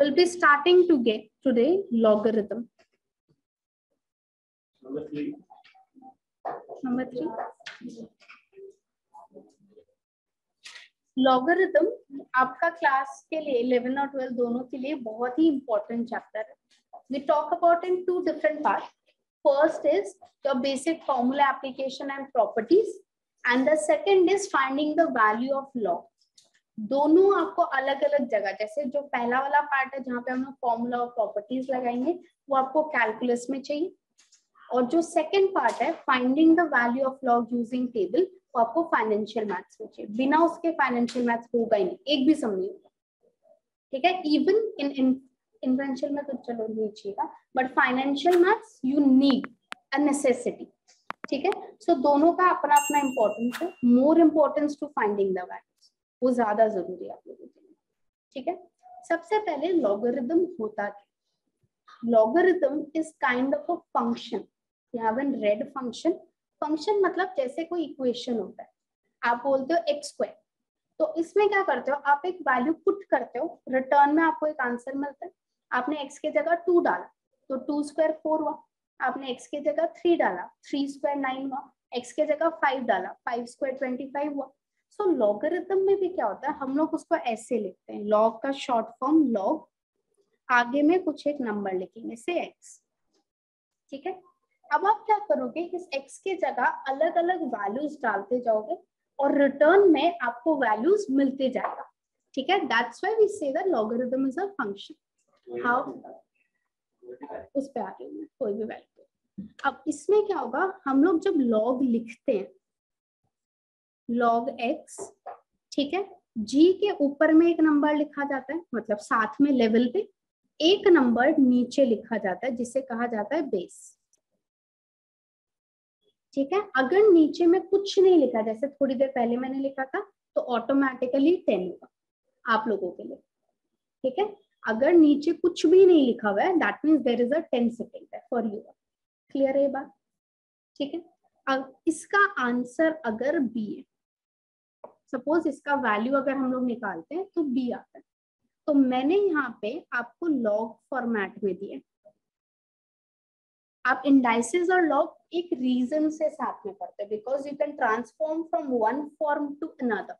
We'll be starting to get today logarithm. Number 3. Logarithm आपका class के लिए 11 और 12 दोनों के लिए बहुत ही इंपॉर्टेंट चैप्टर है. We talk about in 2 different parts. First is the basic formula application and properties, and the second is finding the value of log. दोनों आपको अलग अलग जगह, जैसे जो पहला वाला पार्ट है जहाँ पे हम लोग फॉर्मूला और प्रॉपर्टीज लगाएंगे वो आपको कैलकुलस में चाहिए, और जो सेकंड पार्ट है finding the value of log using table वो आपको फाइनेंशियल मैथ्स में चाहिए. बिना उसके फाइनेंशियल मैथ्स होगा ही नहीं, एक भी सम नहीं होगा. ठीक है, इवन इन इन्वेंशियल में तो चलो नहीं चाहिएगा, but financial maths you need a necessity. ठीक है, सो दोनों का अपना अपना इंपॉर्टेंस है. More importance to finding the values, वो ज्यादा जरूरी है आप लोगों के लिए. ठीक है, सबसे पहले लॉगरिथम होता क्या? Logarithm is kind of a function. You haven't red function. Function मतलब जैसे कोई इक्वेशन होता है, आप बोलते हो एक्स स्क्वायर, तो इसमें क्या करते हो, आप एक वैल्यू पुट करते हो, रिटर्न में आपको एक आंसर मिलता है. आपने x के जगह 2 डाला तो 2 स्क्वायर 4 हुआ. आपने x के जगह 3 डाला, 3 स्क्वायर 9 हुआ. x के जगह 5 डाला, 5 स्क्वायर 25 हुआ. सो लॉगरिथम में भी क्या होता है, हम लोग उसको ऐसे लिखते हैं, लॉग का शॉर्ट फॉर्म लॉग, आगे में कुछ एक नंबर लिखेंगे से x. ठीक है, अब आप क्या करोगे, इस x के जगह अलग अलग वैल्यूज डालते जाओगे और रिटर्न में आपको वैल्यूज मिलते जाएगा. ठीक है, दैट्स व्हाई वी से the logarithm is a function. How, उस पे आ रही हूँ मैं, कोई भी वैल्यू. अब इसमें क्या होगा, हम लोग जब लॉग लिखते हैं, लॉग x, ठीक है, g के ऊपर में एक नंबर लिखा जाता है, मतलब साथ में लेवल पे एक नंबर नीचे लिखा जाता है जिसे कहा जाता है बेस. ठीक है, अगर नीचे में कुछ नहीं लिखा, जैसे थोड़ी देर पहले मैंने लिखा था, तो ऑटोमेटिकली 10 होगा आप लोगों के लिए. ठीक है, अगर नीचे कुछ भी नहीं लिखा हुआ है, that means there is a 10 second for you. Clear है ये बात? ठीक है, अब इसका आंसर अगर बी है, सपोज इसका वैल्यू अगर हम लोग निकालते हैं तो बी आता है, तो मैंने यहाँ पे आपको लॉग फॉर्मेट में दिए. आप इंडाइसेस और लॉग एक रीजन से साथ में करते हैं, because you can transform from one form to another.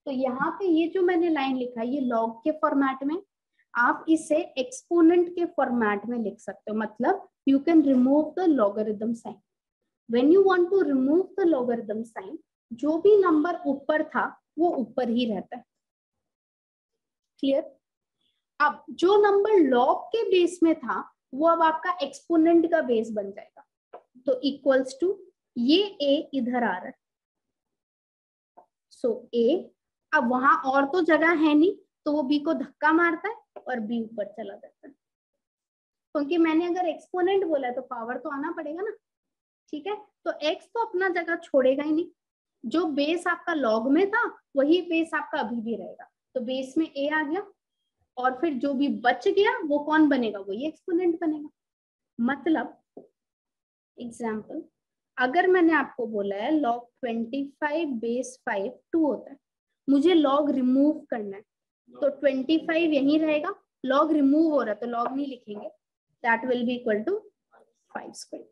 तो यहाँ पे ये जो मैंने लाइन लिखा है ये लॉग के फॉर्मेट में, आप इसे एक्सपोनेंट के फॉर्मेट में लिख सकते हो. मतलब you can remove the logarithm sign. When you want to remove the logarithm sign, जो भी नंबर ऊपर था वो ऊपर ही रहता है. क्लियर? अब जो नंबर लॉग के बेस में था वो अब आपका एक्सपोनेंट का बेस बन जाएगा. तो इक्वल्स टू ये a इधर आ रहा है, सो a, अब वहां और तो जगह है नहीं तो वो b को धक्का मारता है और b ऊपर चला जाता है. क्योंकि मैंने अगर एक्सपोनेंट बोला है तो पावर तो आना पड़ेगा ना. ठीक है, तो x तो अपना जगह छोड़ेगा ही नहीं. जो बेस आपका लॉग में था वही बेस आपका अभी भी रहेगा. तो बेस में a आ गया, और फिर जो भी बच गया वो कौन बनेगा, वही एक्सपोनेंट बनेगा. मतलब एग्जाम्पल, अगर मैंने आपको बोला है लॉग 25 बेस 5 2 होता है, मुझे लॉग रिमूव करना है, तो 25 यहीं रहेगा, लॉग रिमूव हो रहा है तो लॉग नहीं लिखेंगे, that will be equal to 5 square.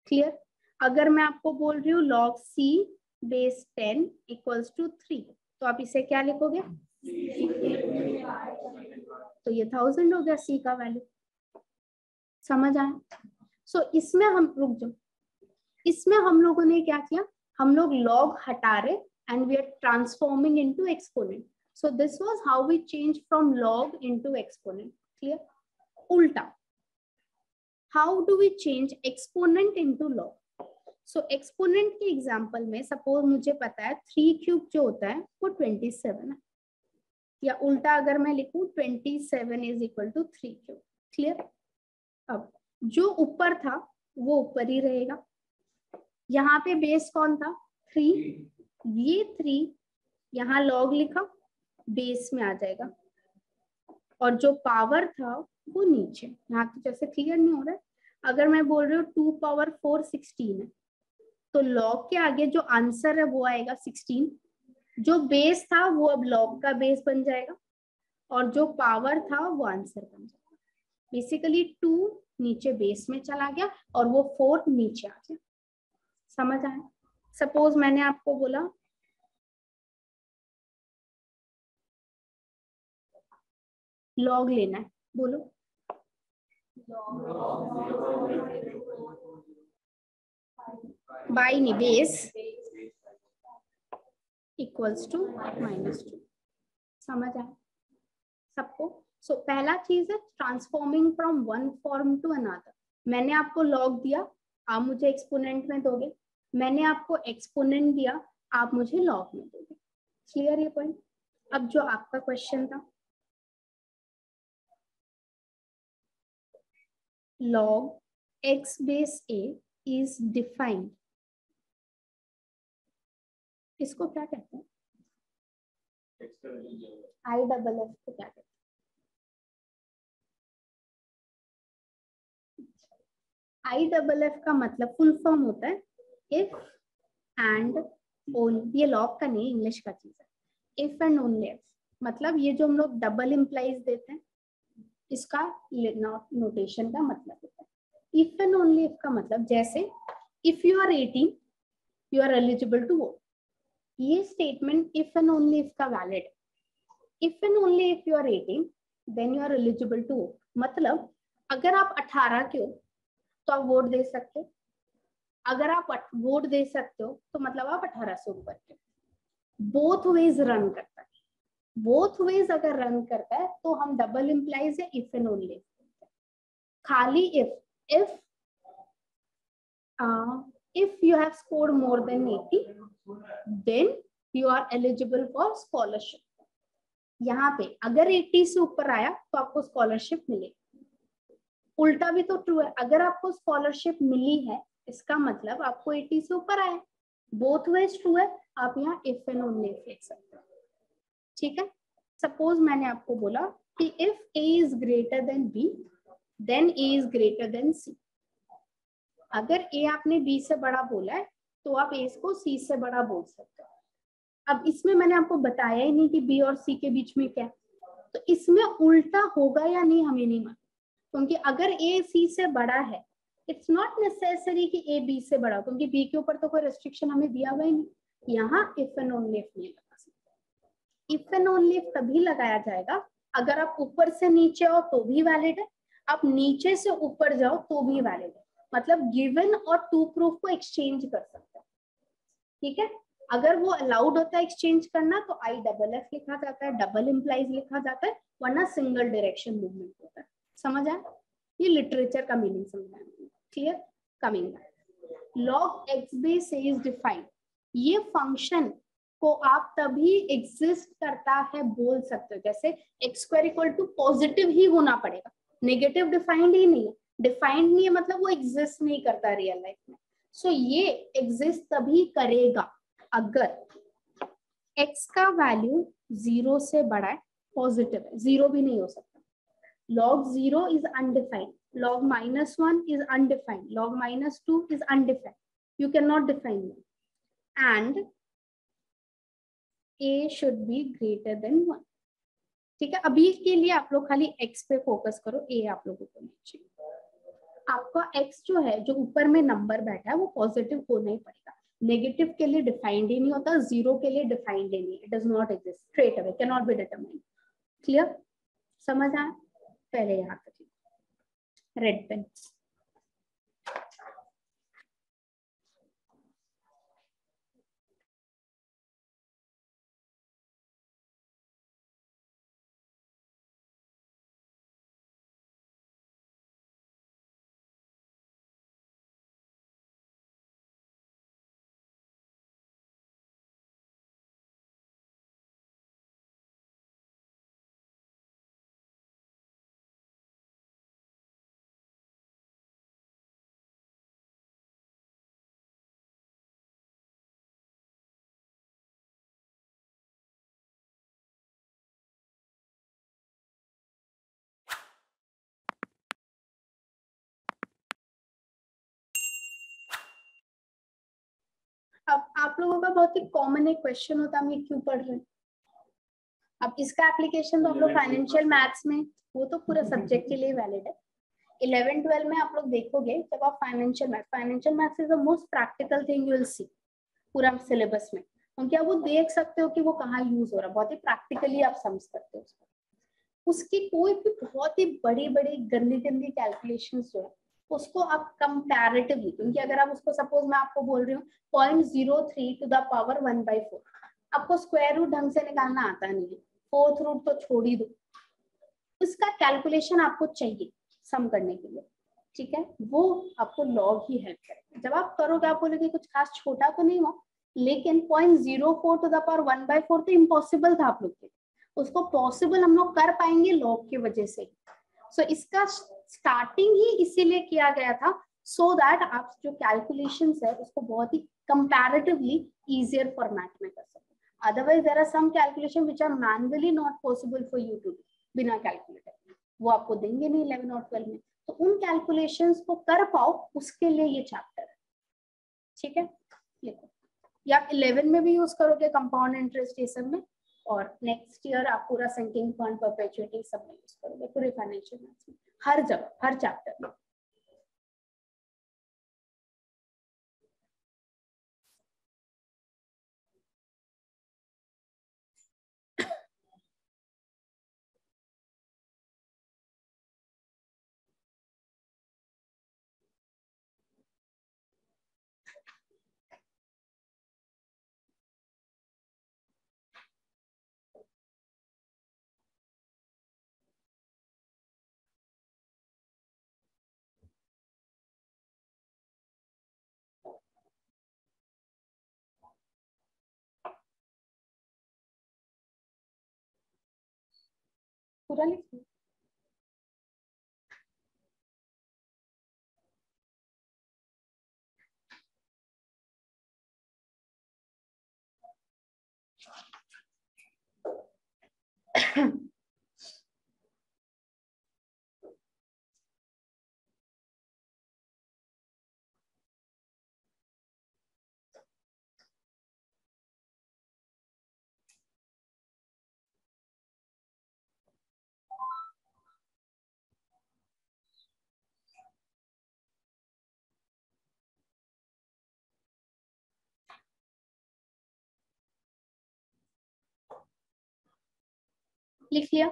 Clear? अगर मैं आपको बोल रही हूँ log c base 10 equals to 3, तो आप इसे क्या लिखोगे, तो ये 1000 हो गया c का वैल्यू. समझ आया? सो इसमें हम रुक जाओ, इसमें हम लोगों ने क्या किया, हम लोग लॉग हटा रहे and we are transforming into exponent. So this was how we change from log into exponent. Clear? उल्टा, how do we change exponent into log? So exponent के एग्जांपल में सपोज मुझे पता है 3 क्यूब जो होता है वो 27 है, या उल्टा अगर मैं लिखूं 27 is equal to 3 cube. Clear? अब जो ऊपर था वो ऊपर ही रहेगा. यहाँ पे बेस कौन था, 3, ये 3 यहाँ लॉग लिखा, बेस में आ जाएगा, और जो पावर था वो नीचे. यहाँ तो जैसे क्लियर नहीं हो रहा है. अगर मैं बोल रही हूँ 2 पावर 4 16 है, तो लॉग के आगे जो आंसर है वो आएगा 16. जो बेस था वो अब लॉग का बेस बन जाएगा. और जो पावर था वो आंसर बन जाएगा। बेसिकली 2 नीचे बेस में चला गया और वो 4 नीचे आ गया। समझ आया? सपोज मैंने आपको बोला लॉग लेना है, बोलो बाई नहीं बेस इक्वल्स टू -2। समझ आया सबको? सो पहला चीज है transforming from one form to another. मैंने आपको लॉग दिया, आप मुझे एक्सपोनेंट में दोगे। मैंने आपको एक्सपोनेंट दिया, आप मुझे लॉग में दोगे। क्लियर ये पॉइंट? अब जो आपका क्वेश्चन था, log x base a is defined, इसको क्या कहते हैं? आई डबल एफ को क्या कहते हैं? आई डबल एफ का मतलब फुल फॉर्म होता है इफ एंड ओनली। ये लॉग का नहीं, इंग्लिश का चीज है। इफ एंड ओनली इफ, मतलब ये जो हम लोग डबल इम्प्लाइज देते हैं, इसका नोटेशन का मतलब होता है। इफ एंड ओनली इफ का मतलब जैसे if you are 18 you are eligible to vote. ये statement if and only if का वैलिड है। If and only if you are 18 then you are eligible to vote. मतलब अगर आप 18 के हो तो आप वोट दे सकते हो। अगर आप वोट दे सकते हो तो मतलब आप 18 से ऊपर के। बोथ वेज रन करता है। बोथ वेज अगर रन करता है तो हम डबल इम्प्लाइज है इफ एंड ओनली। खाली if if you have scored more than 80 then you are eligible for scholarship। यहाँ पे अगर 80 से ऊपर आया तो आपको स्कॉलरशिप मिलेगी। उल्टा भी तो ट्रू है, अगर आपको स्कॉलरशिप मिली है इसका मतलब आपको 80 से ऊपर आया। बोथ वेज ट्रू है। आप यहाँ इफ एंड ओनली इफ लिख सकते हो। ठीक है? सपोज मैंने आपको बोला कि if a is greater than b then a is greater than c। अगर a आपने b से बड़ा बोला है तो आप a को c से बड़ा बोल सकते हो। अब इसमें मैंने आपको बताया ही नहीं कि b और c के बीच में क्या है, तो इसमें उल्टा होगा या नहीं हमें नहीं मालूम। क्योंकि अगर a c से बड़ा है, इट्स नॉट नेसेसरी कि a b से बड़ा हो, क्योंकि b के ऊपर तो कोई रेस्ट्रिक्शन हमें दिया हुआ ही नहीं। यहाँ इफ एंड ओनली इफ नहीं लगा सकते। इफ एंड ओनली इफ तभी लगाया जाएगा अगर आप ऊपर से नीचे आओ तो भी वैलिड है, आप नीचे से ऊपर जाओ तो भी वैलिड है। मतलब गिवन और टू प्रूफ को एक्सचेंज कर सकते हैं। ठीक है? अगर वो अलाउड होता है एक्सचेंज करना तो आई डबल एफ लिखा जाता है, डबल इम्प्लाइज लिखा जाता है, वरना सिंगल डायरेक्शन मूवमेंट होता है। समझ आया? ये लिटरेचर का मीनिंग समझाया। Clear? Coming back, log x base is defined. ये फंक्शन को आप तभी एग्जिस्ट करता है बोल सकते हो जैसे x square equal to positive ही होना पड़ेगा, नेगेटिव डिफाइंड ही नहीं है। डिफाइंड नहीं है मतलब वो एग्जिस्ट नहीं करता रियल लाइफ में। सो ये एग्जिस्ट तभी करेगा अगर x का वैल्यू 0 से बड़ा है, पॉजिटिव है, 0 भी नहीं हो सकता। log 0 is undefined, log -1 is undefined, log -2 is undefined, you cannot define them, and a should be greater than 1। ठीक है? अभी के लिए आप लोग खाली x पे फोकस करो, a आप लोगों को नहीं चाहिए। आपका x जो है, जो ऊपर में नंबर बैठा है, वो पॉजिटिव होना ही पड़ेगा। नेगेटिव के लिए डिफाइंड ही नहीं होता, 0 के लिए डिफाइंड ही नहीं, it does not exist straight away, can not be determined. Clear? समझ आया? पहले यहाँ तक रेड पेन। अब आप लोगों का बहुत ही कॉमन एक क्वेश्चन होता है, हम ये क्यों पढ़ रहे हैं? अब इसका एप्लीकेशन तो आप लोग फाइनेंशियल मैथ्स में, वो तो पूरा सब्जेक्ट के लिए वैलिड है। 11-12 में आप लोग देखोगे जब आप financial maths is the most practical thing you will see पूरा सिलेबस में, क्योंकि आप वो देख सकते हो कि वो कहाँ यूज हो रहा है, बहुत ही प्रैक्टिकली आप समझ सकते हो उसको। उसकी कोई भी बहुत ही बड़ी बड़ी गंदी गंदी कैलकुलेशंस जो है उसको आप कंपैरेटिवली, क्योंकि अगर आप उसको सपोज मैं आपको बोल रही हूँ 0.03 टू द पावर 1/4, आपको स्क्वायर रूट ढंग से निकालना आता नहीं है, फोर्थ रूट तो छोड़ ही दो, उसका कैलकुलेशन आपको चाहिए सम करने के लिए, ठीक है, वो आपको लॉग ही हेल्प करेगा। जब आप करोगे आप बोलोगे कुछ खास छोटा तो नहीं हुआ, लेकिन 0.04 टू द पावर 1/4 तो इम्पॉसिबल था आप लोग के, उसको पॉसिबल हम लोग कर पाएंगे लॉग की वजह से। सो इसका स्टार्टिंग ही इसीलिए किया गया था सो दैट आप जो कैलकुलेशंस है उसको बहुत ही कंपैरेटिवली इजियर फॉर्मेट में कर सको। Otherwise there are some calculation which are manually not possible for you to do बिना कैलकुलेटर, वो आपको देंगे नहीं 11 और 12 में, तो उन कैलकुलेशंस को कर पाओ उसके लिए ये चैप्टर है, ठीक है। देखो या 11 में भी यूज करोगे कंपाउंड इंटरेस्ट ये सब में, और नेक्स्ट ईयर आप पूरा सिंकिंग फंड परपेचुइटी सब में यूज करोगे, पूरे फाइनेंशियल मैथ्स में, हर जगह हर चैप्टर में। पूरा लिखिए। लिख लिया।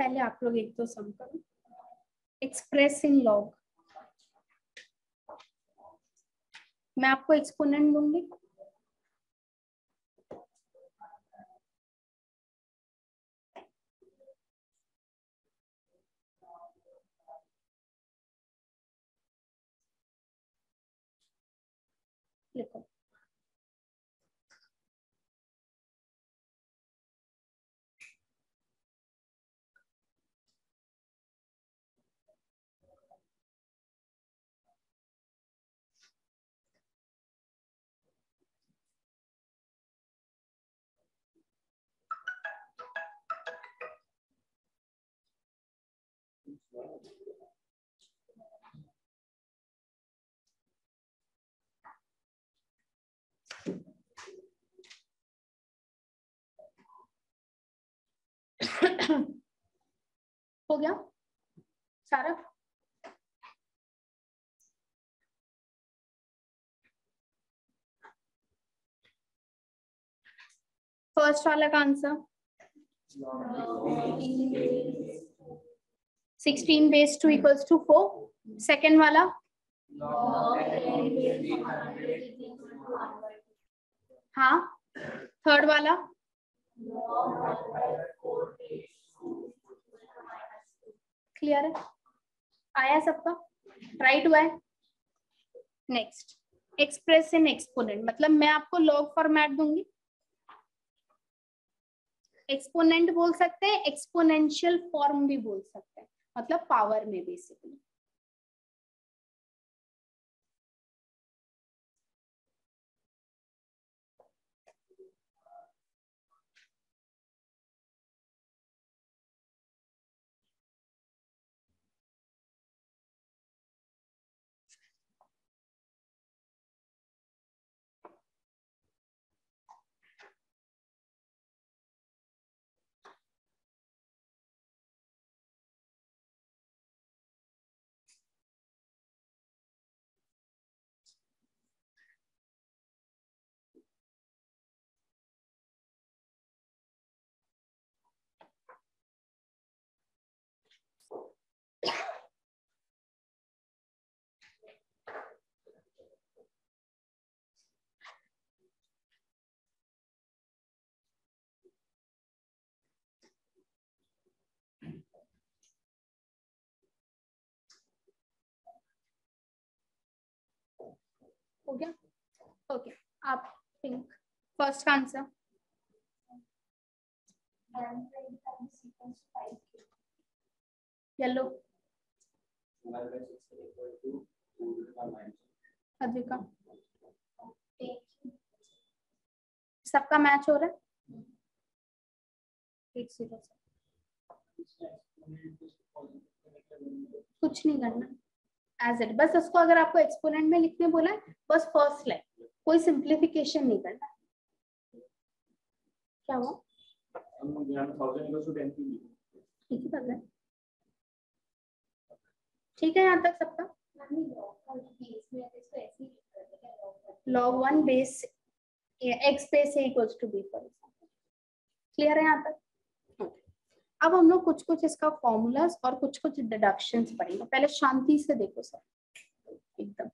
पहले आप लोग एक तो सम करो, एक्सप्रेस इन लॉग, मैं आपको एक्सपोनेंट दूंगी, लिखो। हो गया सारा? फर्स्ट वाला का answer 16 base 2 equals to 4, second वाला हाँ, थर्ड वाला क्लियर है, आया सबका, राइट हुआ है। नेक्स्ट एक्सप्रेस इन एक्सपोनेंट मतलब मैं आपको लॉग फॉर्मेट दूंगी, एक्सपोनेंट बोल सकते हैं, एक्सपोनेंशियल फॉर्म भी बोल सकते हैं, मतलब पावर में बेसिकली। हो गया? ओके, आप पिंक फर्स्ट का आंसर। येलो अद्विका, सबका मैच हो रहा है? 1-0 से कुछ नहीं करना, एज इट, बस उसको अगर आपको एक्सपोनेंट में लिखने बोला है बस फर्स्ट लाइन, कोई सिंप्लीफिकेशन नहीं करना। क्या हुआ? ठीक ही बात है, ठीक है यहाँ तक सबका। log 1 base x base a equals to b for example, clear है यहाँ तक? अब हम लोग कुछ कुछ इसका फॉर्मूलाज और कुछ कुछ डिडक्शंस पढ़ेंगे, पहले शांति से देखो सर एकदम।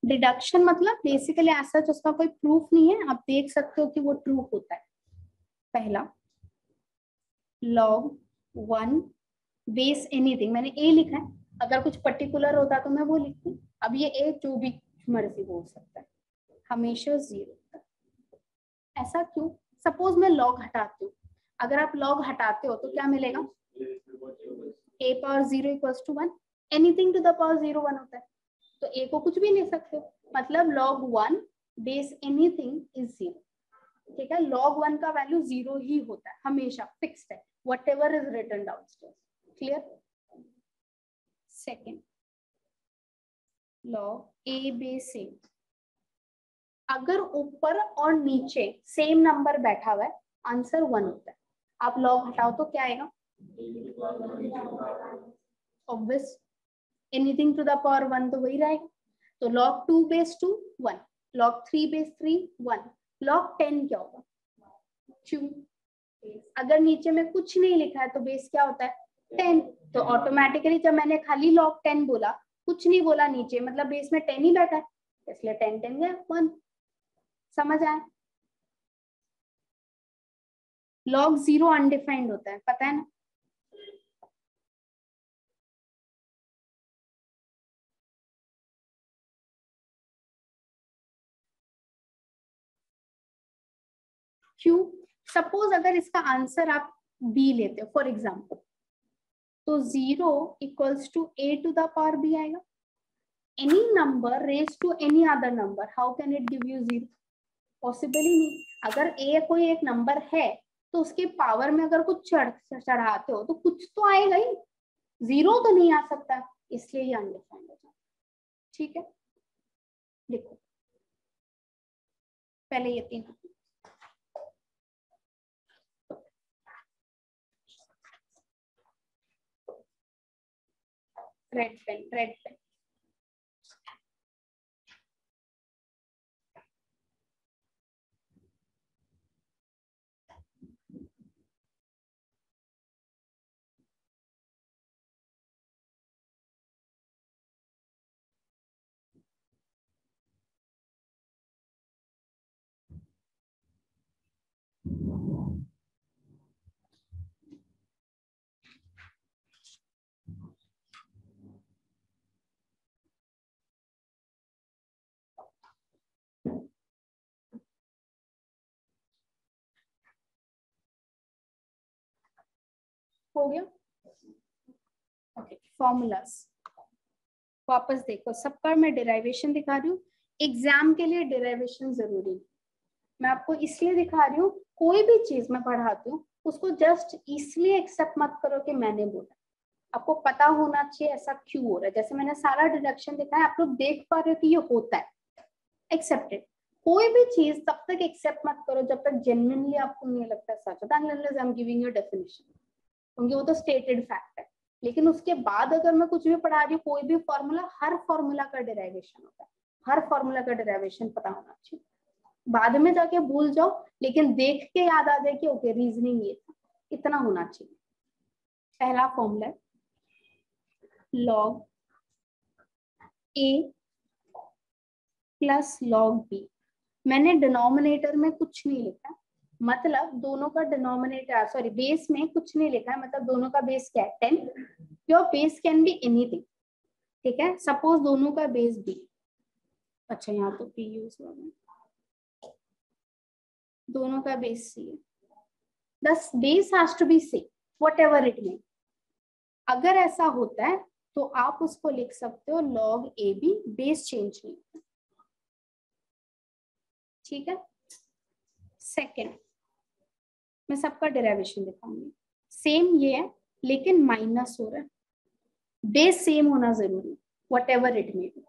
डिडक्शन मतलब बेसिकली ऐसा जिसका कोई प्रूफ नहीं है, आप देख सकते हो कि वो ट्रू होता है। पहला log 1 बेस एनीथिंग, मैंने a लिखा है, अगर कुछ पर्टिकुलर होता तो मैं वो लिखती, अब ये a जो भी मर्जी बोल सकता है, हमेशा 0। ऐसा क्यों? सपोज मैं log हटाती हूँ, अगर आप log हटाते हो तो क्या मिलेगा? a power 0 equals to 1, anything to the power 0 1 होता है, तो a को कुछ भी ले सकते हो, मतलब log 1 बेस एनीथिंग इज 0। ठीक है, log 1 का वैल्यू 0 ही होता है, हमेशा फिक्स्ड है, whatever is written downstairs. Clear? Second log a base a, अगर ऊपर और नीचे सेम नंबर बैठा हुआ है आंसर 1 होता है, आप log हटाओ तो क्या आएगा? Obvious, anything to the power 1 तो वही रहेगा, तो log 2 base 2 1, log 3 base 3 1, log 10 क्या होगा? क्यों? अगर नीचे में कुछ नहीं लिखा है तो बेस क्या होता है? 10, तो ऑटोमेटिकली जब मैंने खाली log 10 बोला, कुछ नहीं बोला नीचे, मतलब बेस में 10 ही बैठा है, इसलिए 10 10 गया 1। समझ आए? log 0 अनडिफाइंड होता है, पता है ना? क्यों? सपोज अगर इसका आंसर आप बी लेते हो फॉर एग्जाम्पल, तो 0 equals to a to the power b आएगा। Any number raise to any other number, how can it give you 0? Possible ही नहीं। अगर a कोई एक नंबर है तो उसके पावर में अगर कुछ चढ़ाते हो तो कुछ तो आएगा ही, 0 तो नहीं आ सकता, इसलिए ये अनडिफाइंड हो जाता है। ठीक है, देखो पहले ये 3 रेड पेन, रेड पेन। हो गया। ओके, फॉर्मूलाज वापस देखो, सबका मैं डेरिवेशन दिखा रही हूँ। एग्जाम के लिए डेरिवेशन जरूरी है, मैं आपको इसलिए दिखा रही हूँ। कोई भी चीज मैं पढ़ाती हूँ उसको जस्ट इसलिए एक्सेप्ट मत करो कि मैंने बोला, आपको पता होना चाहिए ऐसा क्यों हो रहा है। जैसे मैंने सारा डिडक्शन दिखाया, आप लोग देख पा रहे हो कि ये होता है, एक्सेप्टेड। कोई भी चीज तब तक एक्सेप्ट मत करो जब तक जेन्युइनली आपको नहीं लगता सच होता। Unless I am giving you definition, क्योंकि वो तो स्टेटेड फैक्ट है। लेकिन उसके बाद अगर मैं कुछ भी पढ़ा रही हूँ, कोई भी फॉर्मूला, हर फॉर्मूला का डेरिवेशन होता है, हर फॉर्मूला का डेरिवेशन पता होना चाहिए। बाद में जाके भूल जाओ, लेकिन देख के याद आ जाए कि ओके रीजनिंग ये था, इतना होना चाहिए। पहला फॉर्मूला है log a plus log b। मैंने डिनोमिनेटर में कुछ नहीं लिखा, मतलब दोनों का डिनोमिनेटर, सॉरी बेस में कुछ नहीं लिखा है, मतलब दोनों का बेस क्या है 10। Your base can be anything, ठीक है। सपोज दोनों का बेस b, अच्छा यहाँ तो p यूज हुआ है, दोनों का बेस c है, दस base has to be c whatever it mean. अगर ऐसा होता है तो आप उसको लिख सकते हो log ab, बेस चेंज नहीं होता, ठीक है। सेकेंड, मैं सबका डेरिवेशन दिखाऊंगी। सेम ये है लेकिन माइनस हो रहा है, बेस सेम होना जरूरी, व्हाटएवर इट मे बी।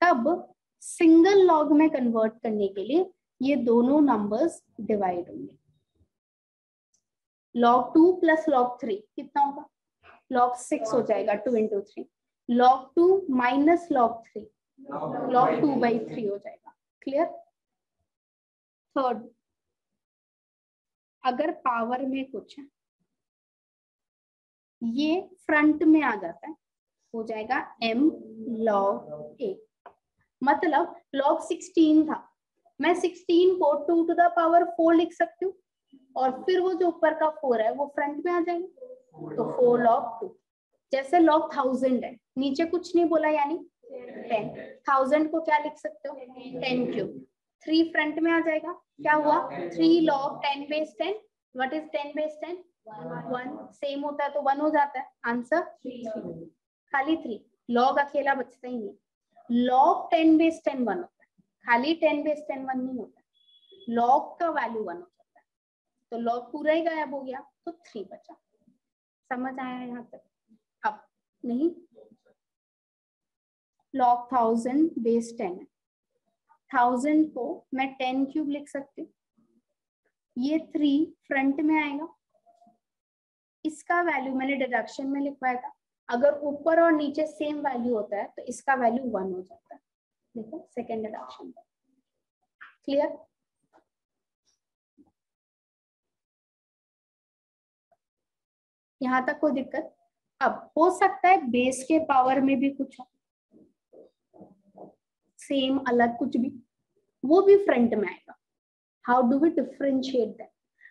तब सिंगल लॉग में कन्वर्ट करने के लिए ये दोनों नंबर्स डिवाइड होंगे। log 2 प्लस log 3 कितना होगा, log 6 हो जाएगा 2 into 3। log 2 minus log 3 log 2/3 हो जाएगा। क्लियर। थर्ड, अगर पावर में कुछ है, ये फ्रंट में आ जाता है, हो जाएगा m log a। मतलब log 16 था, मैं 16 को 2 to the power 4 लिख सकती हूँ, और फिर वो जो ऊपर का 4 है वो फ्रंट में आ जाएगा, तो 4 log 2। जैसे log 1000 है, नीचे कुछ नहीं बोला यानी 10, 1000 को क्या लिख सकते हो 10 क्यूब, 3 फ्रंट में आ जाएगा, क्या हुआ 3 log 10 base 10। What is 10 base 10, 1। Same होता है तो 1 हो जाता है, आंसर 3, खाली 3। log अकेला बचता ही नहीं, log 10 base 10 1 होता है, खाली 10 base 10 1 नहीं होता, log का वैल्यू 1 हो जाता है, तो log पूरा ही गायब हो गया, तो 3 बचा। समझ आया यहाँ तक। अब नहीं, log 1000 base 10 है, 1000 को मैं 10 क्यूब लिख सकती हूँ, ये 3 फ्रंट में आएगा, इसका वैल्यू मैंने डिडक्शन में लिखवाया था, अगर ऊपर और नीचे सेम वैल्यू होता है तो इसका वैल्यू 1 हो जाता है। देखो सेकेंड डिडक्शन। क्लियर। यहाँ तक कोई दिक्कत। अब हो सकता है बेस के पावर में भी कुछ हो, सेम अलग कुछ भी, वो भी फ्रंट में आएगा। How do we differentiate that.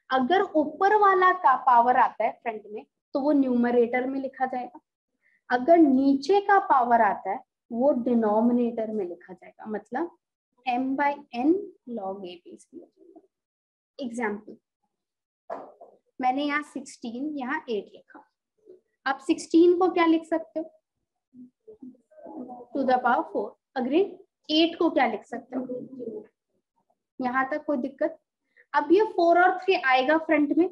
अगर ऊपर वाला का पावर आता है फ्रंट में तो वो न्यूमरेटर में लिखा जाएगा, अगर नीचे का पावर आता है वो डिनोमिनेटर में लिखा जाएगा, मतलब m/n log a। एग्जाम्पल, मैंने यहाँ 16 यहाँ 8 लिखा, आप 16 को क्या लिख सकते हो टू द पावर 4, अग्री। 8 को क्या लिख सकते हो, यहाँ तक कोई दिक्कत। अब ये 4 और 3 आएगा फ्रंट में,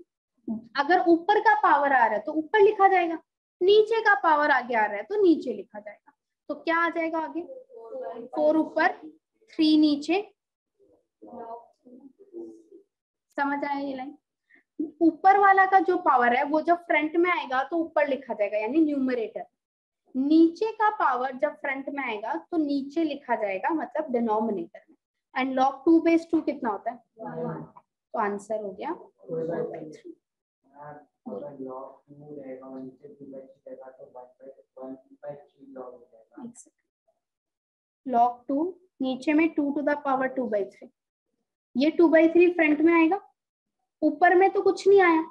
अगर ऊपर का पावर आ रहा है तो ऊपर लिखा जाएगा, नीचे का पावर आगे आ रहा है तो नीचे लिखा जाएगा, तो क्या आ जाएगा आगे 4 ऊपर 3 नीचे। समझ आया ये लाइन। ऊपर वाला का जो पावर है वो जब फ्रंट में आएगा तो ऊपर लिखा जाएगा यानी न्यूमरेटर, नीचे का पावर जब फ्रंट में आएगा तो नीचे लिखा जाएगा मतलब डिनोमिनेटर में। एंड log 2 base 2 कितना होता है, तो आंसर हो गया 1/3। log 2 नीचे में 2 to the power 2/3, ये 2/3 फ्रंट में आएगा, ऊपर में तो कुछ नहीं आया,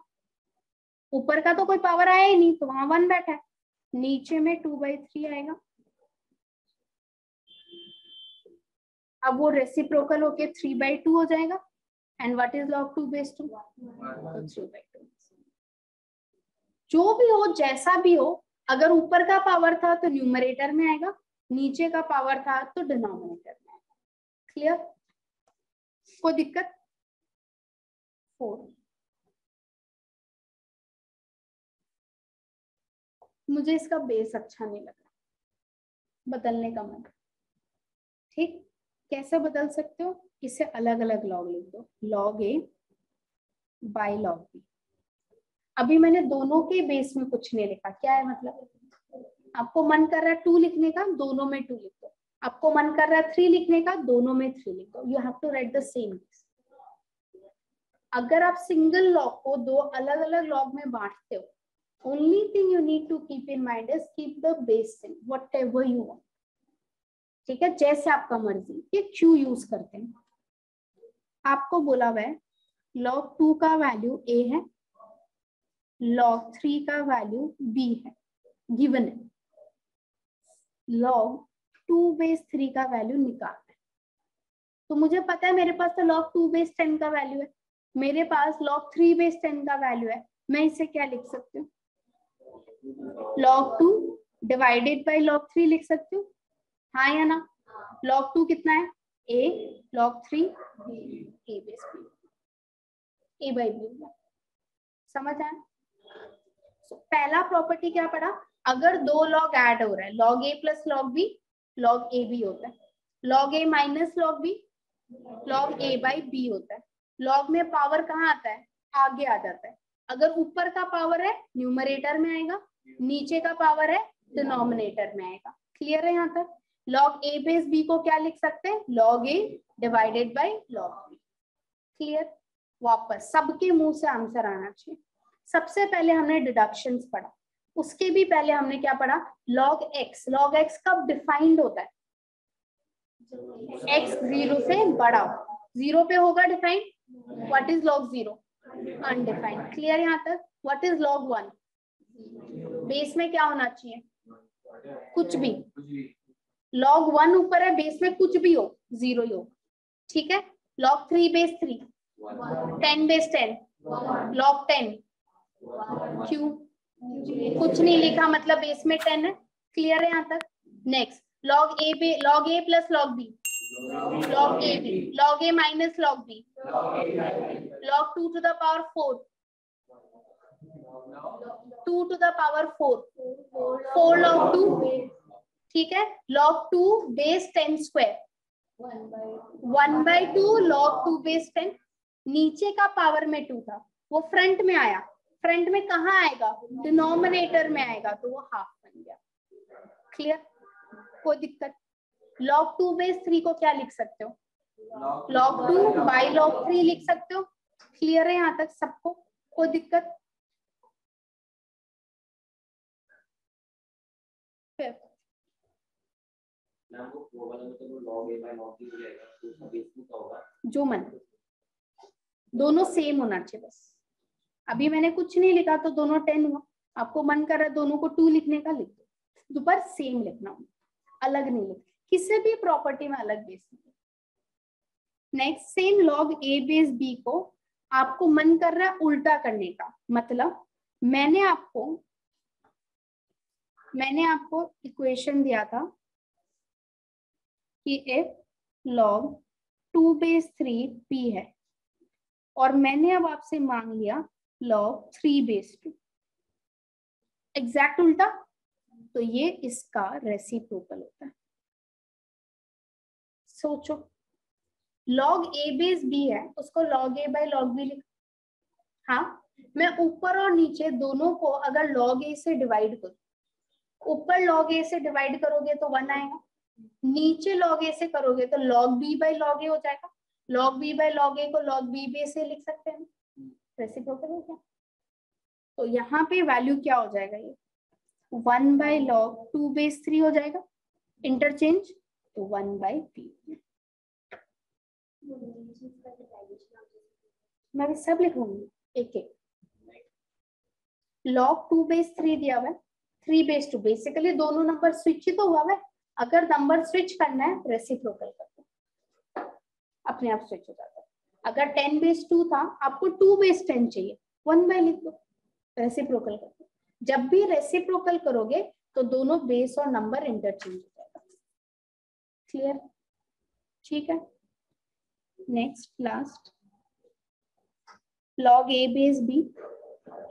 ऊपर का तो कोई पावर आया ही नहीं तो वहां 1 बैठा है, नीचे में 2/3 आएगा। अब वो रेसिप्रोकल होके 3/2 हो जाएगा, and what is log 2 base 2, तो 3/2। जो भी हो जैसा भी हो, अगर ऊपर का पावर था तो न्यूमरेटर में आएगा, नीचे का पावर था तो डिनोमिनेटर में आएगा। क्लियर? कोई दिक्कत? 4। मुझे इसका बेस अच्छा नहीं लगा, बदलने का मन। ठीक, कैसे बदल सकते हो? इसे अलग अलग लॉग लिख दो, log a by log b. अभी मैंने दोनों के बेस में कुछ नहीं लिखा। क्या है मतलब? आपको मन कर रहा है 2 लिखने का, दोनों में 2 लिख दो। आपको मन कर रहा है 3 लिखने का, दोनों में 3 लिख दो। You have to write the same. अगर आप सिंगल लॉग को दो अलग अलग लॉग में बांटते हो, only thing you need to keep in mind is keep the base same whatever you want. ठीक है, जैसे आपका मर्जी। ये क्यों यूज करते हैं? आपको बोला हुआ है log 2 का वैल्यू a है, log 3 का वैल्यू b है, गिवन है। log 2 बेस 3 का वैल्यू निकालना है। तो मुझे पता है मेरे पास तो log 2 बेस 10 का वैल्यू है, मेरे पास log 3 बेस 10 का वैल्यू है। मैं इसे क्या लिख सकती हूँ? log 2 डिवाइडेड बाई log 3 लिख सकती हूँ, हाँ या ना? log 2 कितना है? a, log 3 a base b, a by b। समझ आया? पहला प्रॉपर्टी क्या पढ़ा? अगर दो लॉग ऐड हो रहा है, log a plus log b, log a b होता है। log a minus log b, log a by b होता है। log में पावर कहाँ आता है? आगे आ जाता है। अगर ऊपर का पावर है न्यूमरेटर में आएगा, नीचे का पावर है डिनोमिनेटर में आएगा। क्लियर है यहाँ तक? log a बेस b को क्या लिख सकते हैं? log a divided by log b। Clear? वापस सबके मुंह से आंसर आना चाहिए। सबसे पहले हमने डिडक्शंस पढ़ा, उसके भी पहले हमने क्या पढ़ा? log x। log x कब डिफाइंड होता है? x 0 से बड़ा हो, 0 पे होगा defined. What is log 0? Undefined. Clear यहाँ तक? What is log 1? बेस में क्या होना चाहिए? कुछ भी। log 1 ऊपर है, बेस में कुछ भी हो, 0 ही हो। ठीक है? log 3 बेस 3, 10 बेस 10, log 10 क्यों? कुछ नहीं लिखा, मतलब बेस में 10 है। क्लियर है यहाँ तक? Next log a plus log b, log a b, log a minus log b, log 2 to the power 4, 2 to the power 4, 4 log 2। ठीक है? log 2 base 10 square, 1/2 log 2 base 10। नीचे का पावर में 2 था, वो फ्रंट में आया। फ्रंट में कहाँ आएगा? डिनोमिनेटर में आएगा, तो वो हाफ बन गया। क्लियर? कोई दिक्कत? log 2 बेस 3 को क्या लिख सकते हो? log 2 बाई log 3 लिख सकते हो। क्लियर है यहाँ तक सबको? कोई दिक्कत? जो मन, दोनों सेम होना चाहिए बस। अभी मैंने कुछ नहीं लिखा तो दोनों 10 हुआ। आपको मन कर रहा है दोनों को 2 लिखने का, लिख दो। दोबारा सेम लिखना, अलग नहीं लिखना। किसी भी प्रॉपर्टी में अलग बेस नहीं। Next same log a base b को आपको मन कर रहा है उल्टा करने का, मतलब मैंने आपको इक्वेशन दिया था कि if log 2 बेस 3 p है, और मैंने अब आपसे मांग लिया log 3 बेस 2, एग्जैक्ट उल्टा, तो ये इसका रेसिप्रोकल होता है। सोचो, log a बेस b है, उसको log a by log b लिख। हाँ, मैं ऊपर और नीचे दोनों को अगर log a से डिवाइड करूं, ऊपर log a से डिवाइड करोगे तो 1 आएगा, नीचे log a से करोगे तो log b by log a हो जाएगा। log b by log a को log b बेस से लिख सकते हैं, रेसिप्रोकल हो गया। तो यहाँ पे वैल्यू क्या हो जाएगा? ये 1 बाई log 2 बेस 3 हो जाएगा, इंटरचेंज, तो 1 बाई p। मैं भी सब लिखूंगी एक एक। log 2 बेस 3 दिया हुआ है, 3 बेस 2, बेसिकली दोनों नंबर स्विच ही तो हुआ है। अगर नंबर स्विच करना है रेसिप्रोकल कर दो, अपने आप स्विच हो जाता है। अगर 10 बेस 2 था, आपको 2 बेस 10 चाहिए, 1 बाई लिख दो, रेसिप्रोकल कर दो। जब भी रेसिप्रोकल करोगे तो दोनों बेस और नंबर इंटरचेंज हो जाएगा। क्लियर? ठीक है। Next last, log a base b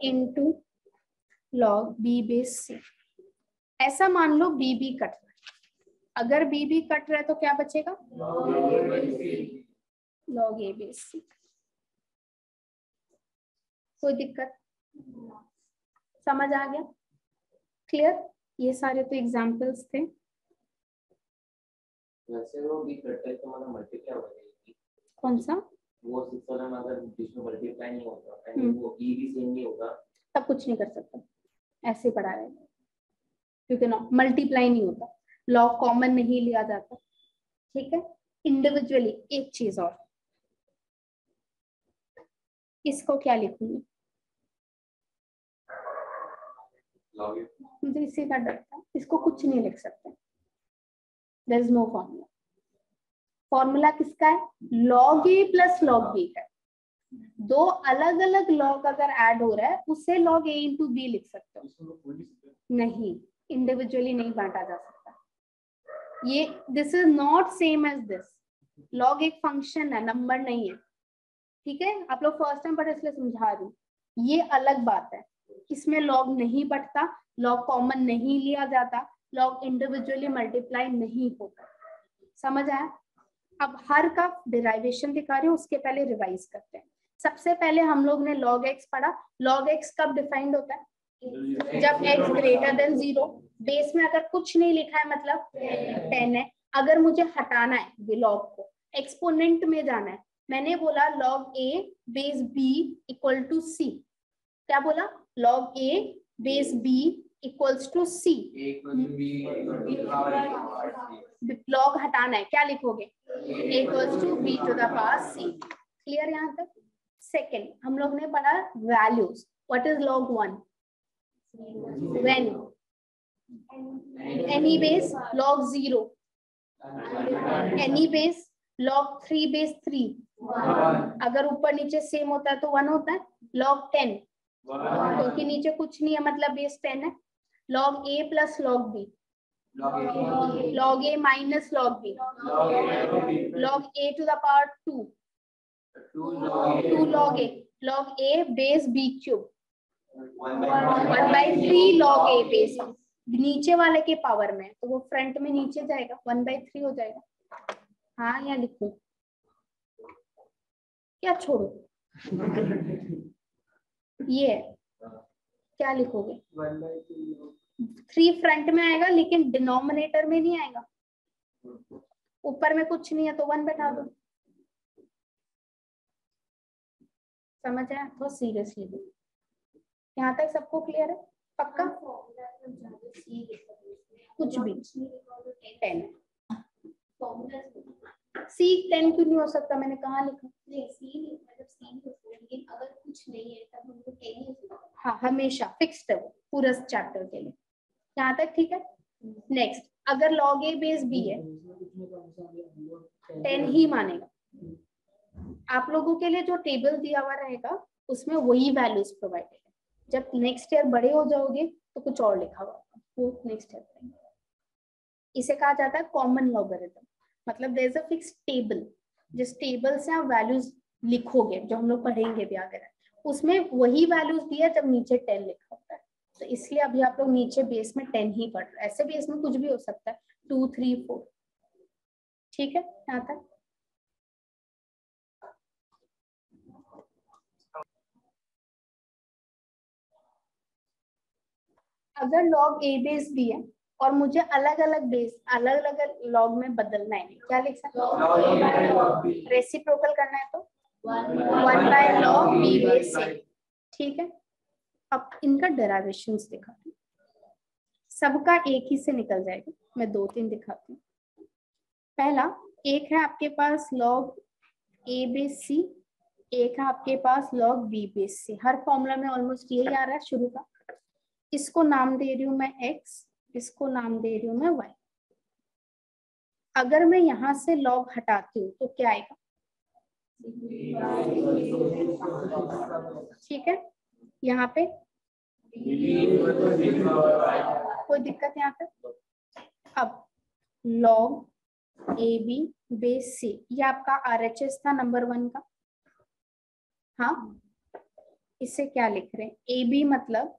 into log b base c। ऐसा मान लो b b कट रहा है, अगर b b कट रहा है तो क्या बचेगा? log a base c। कोई दिक्कत? समझ आ गया? क्लियर? ये सारे तो एग्जांपल्स थे। वैसे वो b कट है तो मतलब मल्टीप्लाई हो जाएगी। कौन सा? वो 6 वाला में अगर बीच में मल्टीप्लाई नहीं होता एंड वो e भी सेम नहीं होगा तब कुछ नहीं कर सकता, ऐसे पढ़ा रहेगा, क्योंकि ना मल्टीप्लाई नहीं होता, लॉग कॉमन नहीं लिया जाता। ठीक है। इंडिविजुअली एक चीज और, इसको क्या लिखूंगी? मुझे इसी का डर था, इसको कुछ नहीं लिख सकते। There is no formula. Formula किसका है? log a plus log b का। दो अलग अलग लॉग अगर ऐड हो रहा है उससे log a इंटू b लिख सकते हो। नहीं, इंडिविजुअली नहीं बांटा जा सकता। ये this is not same as this. Log एक फंक्शन है, नंबर नहीं है। ठीक है, आप लोग फर्स्ट टाइम पढ़े इसलिए समझा रही हूँ, ये अलग बात है। इसमें लॉग नहीं बढ़ता, लॉग कॉमन नहीं लिया जाता, लॉग इंडिविजुअली मल्टीप्लाई नहीं होता। समझ आया? अब हर का डिराइवेशन दिखा रही हूँ, उसके पहले रिवाइज करते हैं। सबसे पहले हम लोग ने log x पढ़ा। log x कब डिफाइंड होता है? जब x ग्रेटर देन 0। बेस में अगर कुछ नहीं लिखा है मतलब 10 है। अगर मुझे हटाना है log को, एक्सपोनेंट में जाना है, मैंने बोला log a base b equal to c। क्या बोला? log a base b equals to c। Log हटाना है, क्या लिखोगे? a equals to b to the power c। Clear यहाँ तक? सेकेंड हम लोग ने पढ़ा values. What is log 1? when any base log 0, any base log 3 base 3। अगर ऊपर नीचे सेम होता है तो 1 होता है। log 10 क्योंकि नीचे कुछ नहीं है मतलब बेस 10 है। log a plus log b, log a minus log b, log a to the power 2, 2 log a, log a base b cube, 1/3 log a base. नीचे वाले के पावर में तो वो फ्रंट में नीचे जाएगा, 1/3 हो जाएगा। हाँ या लिखूं क्या छोड़ो? ये क्या लिखोगे? 3 फ्रंट में आएगा लेकिन डिनोमिनेटर में नहीं आएगा। ऊपर में कुछ नहीं है तो 1 बैठा दो। समझ आया? तो सीरियसली दो। यहाँ तक सबको क्लियर है? पक्का? कुछ भी 10 सी 10 क्यों नहीं हो सकता? मैंने कहा लिखा लेकिन अगर कुछ नहीं है तब हमको 10 ही हो सकता। हाँ, हमेशा फिक्स्ड है वो पूरा चैप्टर के लिए। यहाँ तक ठीक है? नेक्स्ट, अगर log a बेस b है 10 ही मानेगा। आप लोगों के लिए जो टेबल दिया हुआ रहेगा उसमें वही वैल्यूज प्रोवाइडेड है। जब नेक्स्ट ईयर बड़े हो जाओगे तो कुछ और लिखा हुआ वो नेक्स्ट ईयर। इसे कहा जाता है कॉमन लॉगरिथम। मतलब there is a fix table, जिस टेबल से आप वैल्यूज लिखोगे, जो हम लोग पढ़ेंगे भी आगे, उसमें वही वैल्यूज दिया जब नीचे 10 लिखा होता है। तो इसलिए अभी आप लोग नीचे बेस में 10 ही पढ़ रहे हैं। ऐसे बेस में कुछ भी हो सकता है, 2 3 4। ठीक है यहाँ तक? अगर log a बेस b है और मुझे अलग अलग बेस अलग अलग लॉग में बदलना है, क्या लिख सकते हैं? रेसिप्रोकल करना है तो 1/log b बेस c। ठीक है, अब इनका डेरिवेशंस दिखाती हूँ। सबका एक ही से निकल जाएगा, मैं 2-3 दिखाती हूँ। पहला एक है आपके पास log a बेस c, एक है आपके पास log b बेस c। हर फॉर्मूला में ऑलमोस्ट यही आ रहा है शुरू का। इसको नाम दे रही हूं मैं x, इसको नाम दे रही हूं मैं y। अगर मैं यहां से log हटाती हूँ तो क्या आएगा? ठीक है, यहाँ पे कोई दिक्कत यहाँ पे? अब log ए बी बेस सी, ये आपका RHS था नंबर 1 का। हाँ, इसे क्या लिख रहे हैं? ए बी मतलब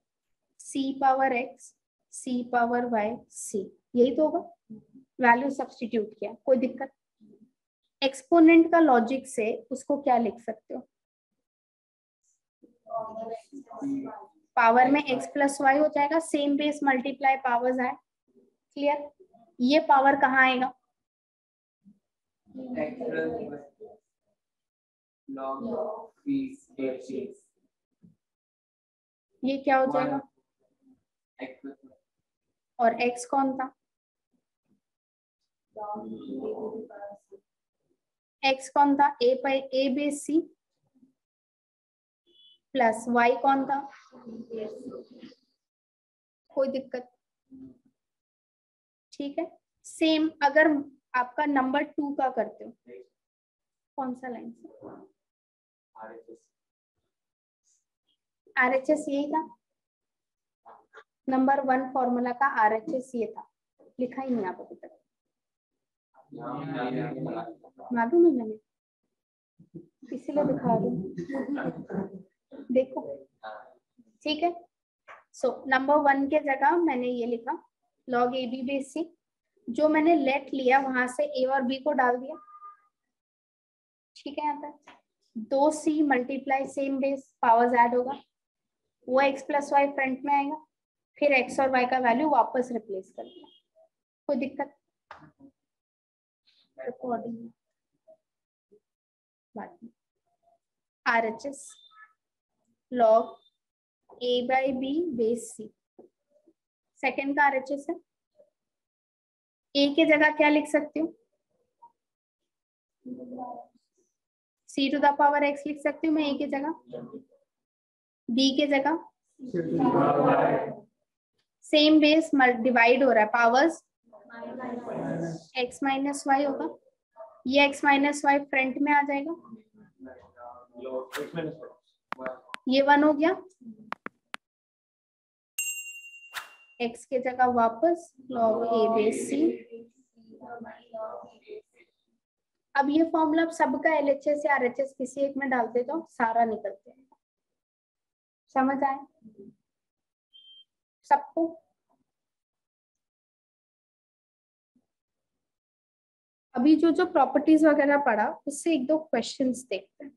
c power x c power y c, यही तो होगा। वैल्यू सब्स्टिट्यूट किया, कोई दिक्कत? एक्सपोनेंट का लॉजिक से उसको क्या लिख सकते हो? पावर में x प्लस वाई हो जाएगा, सेम बेस मल्टीप्लाई पावर्स आए। क्लियर? ये पावर कहाँ आएगा? ये क्या हो जाएगा? और x कौन था? x कौन था? a base c plus y कौन था? कोई दिक्कत? ठीक है। सेम अगर आपका नंबर 2 का करते हो, कौन सा लाइन से? RHS यही था। नंबर 1 फॉर्मूला का RHS ये था, लिखा ही नहीं आप अभी तक। मालूम है मैंने, इसीलिए दिखा रही हूँ, देखो। ठीक है। सो नंबर 1 के जगह मैंने ये लिखा log ए बी बेस सी, जो मैंने लेट लिया वहां से a और b को डाल दिया। ठीक है। यहाँ तक 2c multiply same base powers add होगा, वो x प्लस वाई फ्रंट में आएगा, फिर x और y का वैल्यू वापस रिप्लेस कर दिया। कोई दिक्कत? Recording RHS log a by b base c, second का RHS है। a के जगह क्या लिख सकती हूँ? c to the power x लिख सकती हूँ मैं a के जगह, b के जगह सेम बेस डिवाइड हो रहा है, पावर्स x माइनस वाई होगा, ये x माइनस वाई फ्रंट में आ जाएगा, ये 1 हो गया, x के जगह वापस log a बेस c। अब ये फॉर्मूला सबका LHS या RHS किसी एक में डालते तो सारा निकलते हैं। समझ आए सबको? अभी जो प्रॉपर्टीज वगैरह पढ़ा उससे एक दो क्वेश्चंस देखते हैं।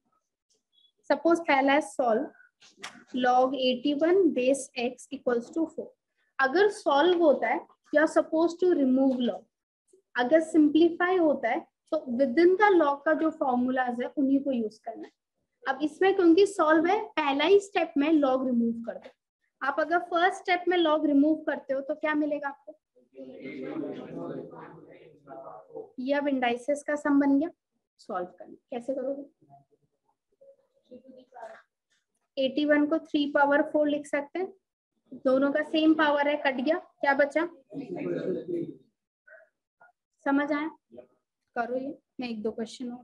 सपोज पहला है solve log 81 base x equals to 4। अगर सॉल्व होता है you are suppose to remove log, अगर सिंप्लीफाई होता है तो विद इन द लॉग का जो फॉर्मूलाज है उन्हीं को यूज करना है। अब इसमें क्योंकि सॉल्व है, पहला ही स्टेप में लॉग रिमूव कर दो। आप अगर फर्स्ट स्टेप में लॉग रिमूव करते हो तो क्या मिलेगा आपको? ये अब इंडाइसेस का सम बन गया। सॉल्व करना कैसे करोगे? 81 को 3 पावर 4 लिख सकते हैं, दोनों का सेम पावर है, कट गया, क्या बचा? समझ आया? करो ये, मैं एक दो क्वेश्चन और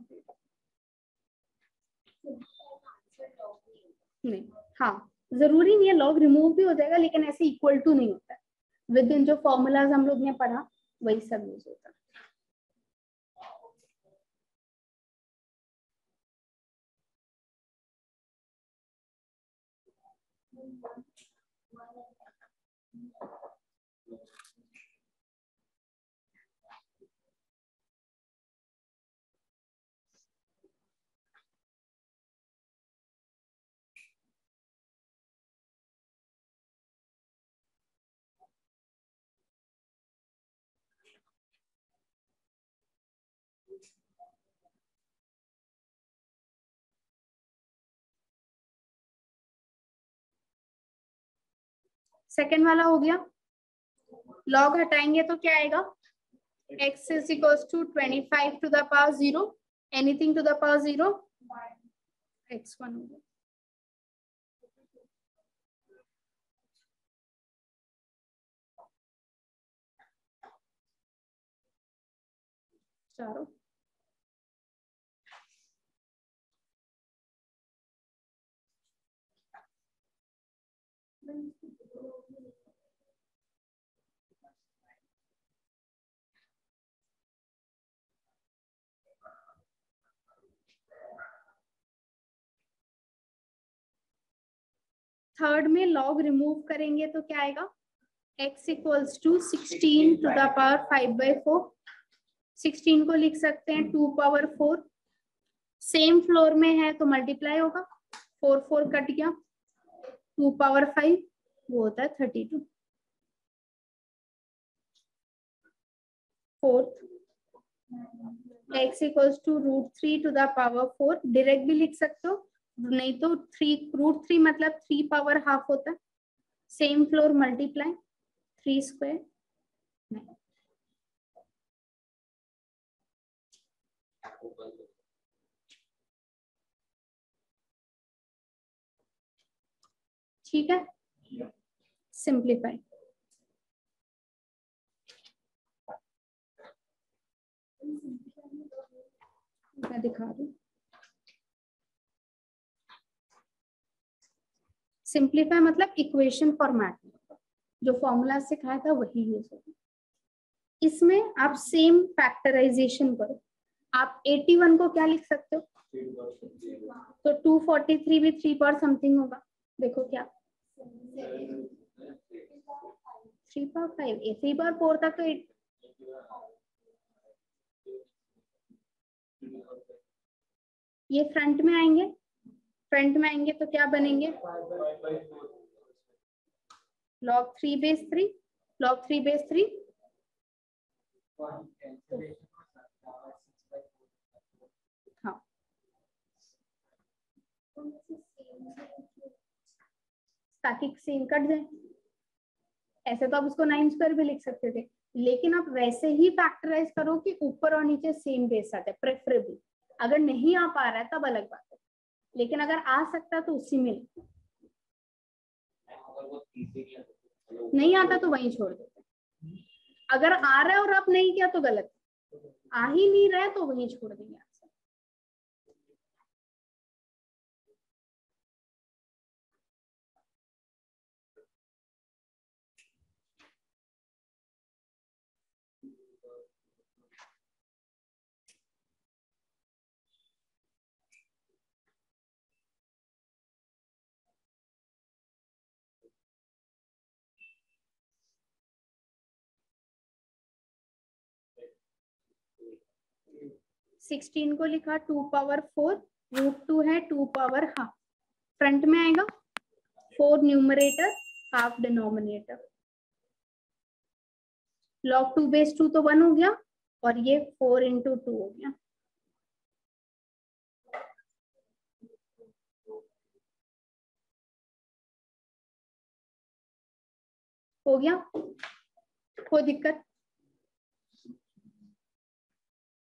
नहीं। हाँ, जरूरी नहीं है लॉग रिमूव भी हो जाएगा, लेकिन ऐसे इक्वल टू नहीं होता है। विद इन जो फॉर्मूलाज हम लोग ने पढ़ा वही सब यूज होता है। सेकेंड वाला हो गया। लॉग हटाएंगे तो क्या आएगा? x is equals to 25 to the power 0, anything to the power 0, x1 हो गया। चारों थर्ड में लॉग रिमूव करेंगे तो क्या आएगा, x equals to 16 to the power 5/4। 16 को लिख सकते हैं 2 पावर 4। सेम फ्लोर में है तो मल्टीप्लाई होगा, 4 4 कट गया, 2 पावर 5 वो होता है 32। Fourth x equals to √3 to the power 4, direct भी लिख सकते हो, नहीं तो √3 मतलब 3 पावर हाफ होता है। सेम फ्लोर मल्टीप्लाई 3 स्क्वायर, ठीक है, सिंप्लीफाई। मैं दिखा दूं, सिंप्लीफाई मतलब इक्वेशन फॉर्मेट में जो फॉर्मूला सिखाया था वही यूज होगा। इसमें आप सेम फैक्टराइजेशन करो। आप 81 को क्या लिख सकते हो, तो 243 भी 3 पावर समथिंग होगा, देखो क्या 3 पावर 5, 3 पावर 4 तक तो 8। ये फ्रंट में आएंगे, फ्रंट में आएंगे तो क्या बनेंगे, log 3/3, log 3/3 हाँ, ताकि सेम कट जाए। ऐसे तो आप उसको 9 स्क्वायर भी लिख सकते थे, लेकिन आप वैसे ही फैक्टराइज करो कि ऊपर और नीचे सेम बेस आ जाए, प्रेफरेबल। अगर नहीं आ पा रहा है तब अलग बात है, लेकिन अगर आ सकता तो उसी में, नहीं आता तो वहीं छोड़ देते। अगर आ रहा है और आप नहीं किया तो गलत, आ ही नहीं रहा है तो वहीं छोड़ देंगे। 16 को लिखा 2 पावर 4, √2 है 2 पावर हाफ, फ्रंट में आएगा 4 न्यूमरेटर हाफ डिनोमिनेटर, log 2/2 तो 1 हो गया और ये 4 × 2 हो गया। हो गया, कोई दिक्कत?